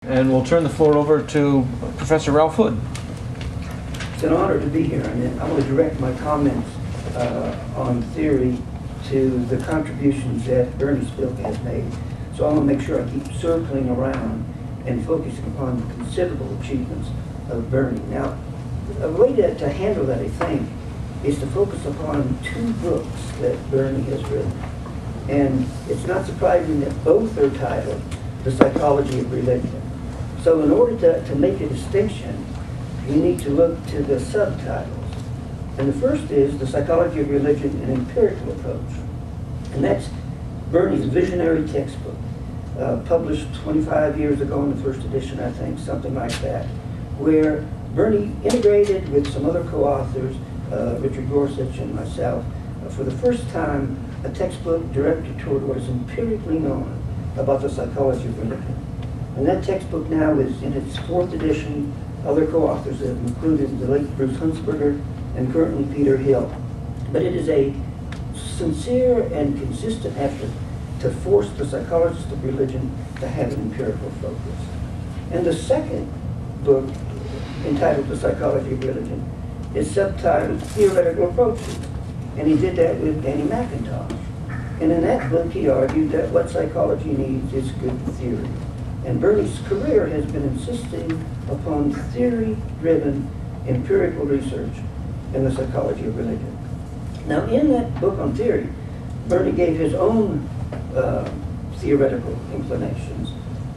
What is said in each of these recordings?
And we'll turn the floor over to Professor Ralph Hood. It's an honor to be here, and I want to direct my comments on theory to the contributions that Bernard Spilka has made. So I want to make sure I keep circling around and focusing upon the considerable achievements of Bernie. Now, a way to handle that, I think, is to focus upon two books that Bernie has written. And it's not surprising that both are titled The Psychology of Religion. So in order to make a distinction, you need to look to the subtitles. And the first is The Psychology of Religion, an Empirical Approach. And that's Bernie's visionary textbook, published 25 years ago in the first edition, I think, something like that, where Bernie integrated with some other co-authors, Richard Gorsuch and myself, for the first time, a textbook directed toward what is empirically known about the psychology of religion. And that textbook now is in its fourth edition. Other co-authors have included the late Bruce Huntsberger and currently Peter Hill. But it is a sincere and consistent effort to force the psychologists of religion to have an empirical focus. And the second book, entitled The Psychology of Religion, is subtitled Theoretical Approaches. And he did that with Danny McIntosh. And in that book, he argued that what psychology needs is good theory. And Bernie's career has been insisting upon theory-driven empirical research in the psychology of religion. Now, in that book on theory, Bernie gave his own theoretical inclinations.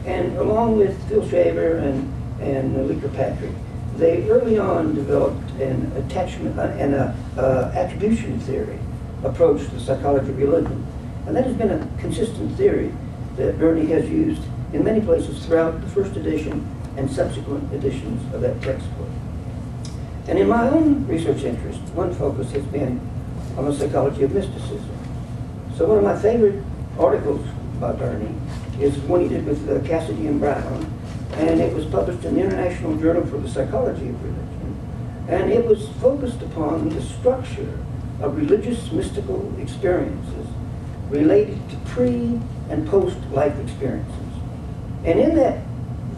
And along with Phil Shaver and Lee Kirkpatrick, they early on developed an attribution theory approach to the psychology of religion. And that has been a consistent theory that Bernie has used in many places throughout the first edition and subsequent editions of that textbook. And in my own research interest, one focus has been on the psychology of mysticism. So one of my favorite articles by Bernie is one he did with Cassidy and Brown, and it was published in the International Journal for the Psychology of Religion. And it was focused upon the structure of religious mystical experiences related to pre- and post-life experiences. And in that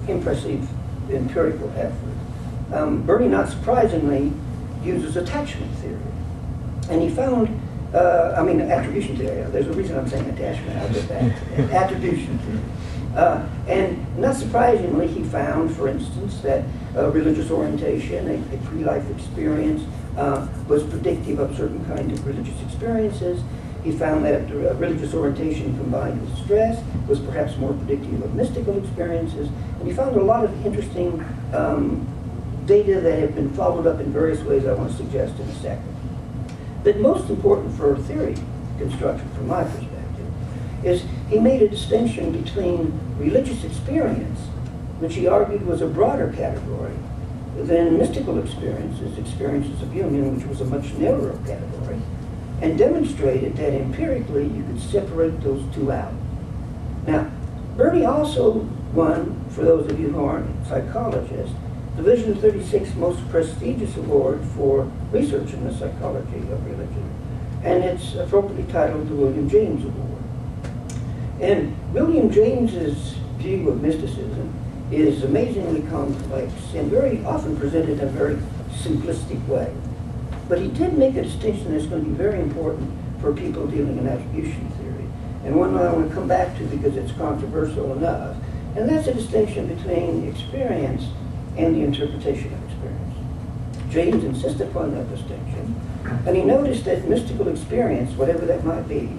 impressive empirical effort, Bernie, not surprisingly, uses attachment theory. And he found, attribution theory. There's a reason I'm saying attachment. I'll get back to that. Attribution theory. And not surprisingly, he found, for instance, that religious orientation, a pre-life experience, was predictive of certain kinds of religious experiences. He found that religious orientation combined with stress was perhaps more predictive of mystical experiences. And he found a lot of interesting data that have been followed up in various ways I want to suggest in a second. But most important for theory construction, from my perspective, is he made a distinction between religious experience, which he argued was a broader category, than mystical experiences, experiences of union, which was a much narrower category, and demonstrated that empirically you could separate those two out. Now, Bernie also won, for those of you who aren't psychologists, the Division 36 most prestigious award for research in the psychology of religion. And it's appropriately titled the William James Award. And William James's view of mysticism is amazingly complex and very often presented in a very simplistic way. But he did make a distinction that's going to be very important for people dealing in attribution theory, and one that I want to come back to because it's controversial enough. And that's a distinction between experience and the interpretation of experience. James insisted upon that distinction, and he noticed that mystical experience, whatever that might be,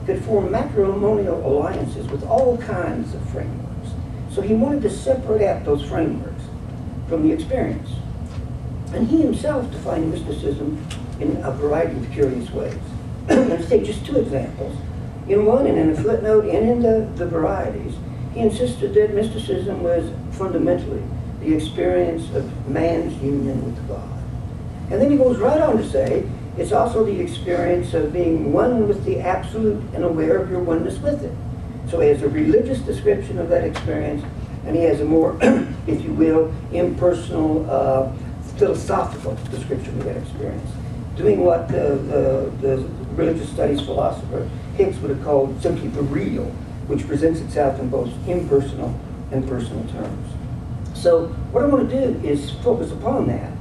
could form matrimonial alliances with all kinds of frameworks. So he wanted to separate out those frameworks from the experience. And he himself defined mysticism in a variety of curious ways. Let's take just two examples. In one, and in a footnote, and in the varieties, he insisted that mysticism was fundamentally the experience of man's union with God. And then he goes right on to say, it's also the experience of being one with the absolute and aware of your oneness with it. So he has a religious description of that experience, and he has a more, if you will, impersonal, philosophical description of that experience, doing what the religious studies philosopher Hicks would have called simply the real, which presents itself in both impersonal and personal terms. So what I want to do is focus upon that,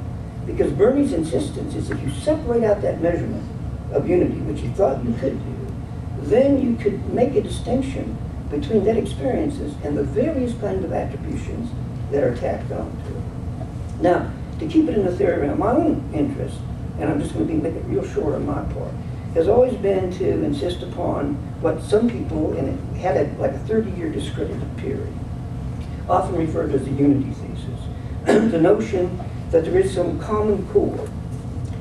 because Bernie's insistence is if you separate out that measurement of unity, which he thought you could do, then you could make a distinction between that experiences and the various kinds of attributions that are tacked onto it. Now, to keep it in the theory around my own interest, and I'm just going to make it real short on my part, has always been to insist upon what some people, and it had like a 30-year discredited period, often referred to as the unity thesis. The notion that there is some common core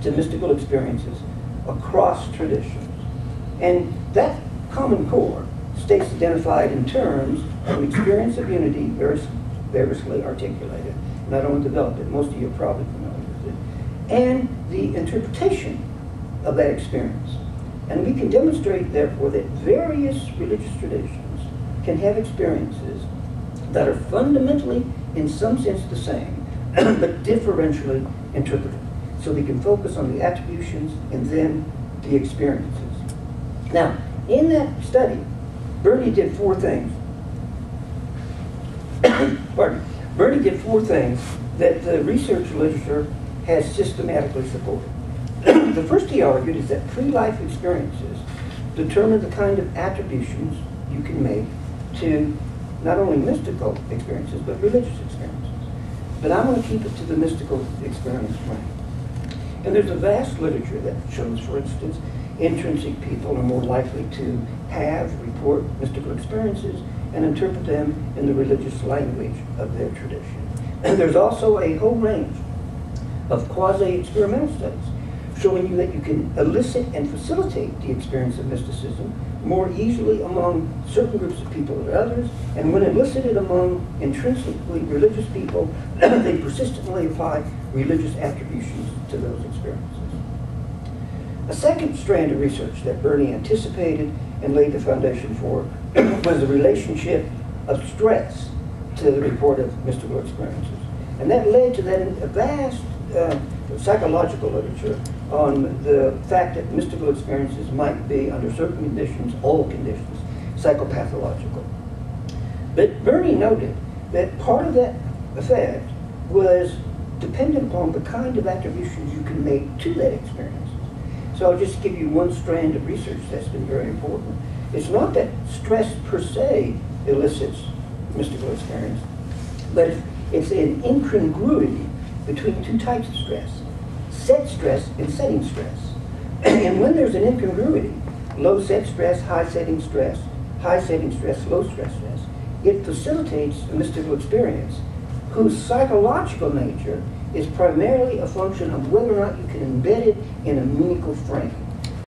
to mystical experiences across traditions. And that common core states identified in terms of an experience of unity variously articulated. And I don't want to develop it. Most of you are probably familiar with it. And the interpretation of that experience. And we can demonstrate, therefore, that various religious traditions can have experiences that are fundamentally, in some sense, the same, but differentially interpreted. So we can focus on the attributions and then the experiences. Now, in that study, Bernie did 4 things. Pardon me. Bernie did 4 things that the research literature has systematically supported. The first he argued is that pre-life experiences determine the kind of attributions you can make to not only mystical experiences, but religious experiences. But I'm going to keep it to the mystical experience plane. And there's a vast literature that shows, for instance, intrinsic people are more likely to report mystical experiences and interpret them in the religious language of their tradition. And there's also a whole range of quasi-experimental studies showing you that you can elicit and facilitate the experience of mysticism more easily among certain groups of people than others, and when elicited among intrinsically religious people, they persistently apply religious attributions to those experiences. A second strand of research that Bernie anticipated and laid the foundation for was the relationship of stress to the report of mystical experiences. And that led to that vast psychological literature on the fact that mystical experiences might be, under certain conditions, all conditions, psychopathological. But Bernie noted that part of that effect was dependent upon the kind of attributions you can make to that experience. So I'll just give you one strand of research that's been very important. It's not that stress per se elicits mystical experience, but it's an incongruity between 2 types of stress, set stress and setting stress. And when there's an incongruity, low set stress, high setting stress, low stress, it facilitates a mystical experience whose psychological nature is primarily a function of whether or not you can embed it in a meaningful frame.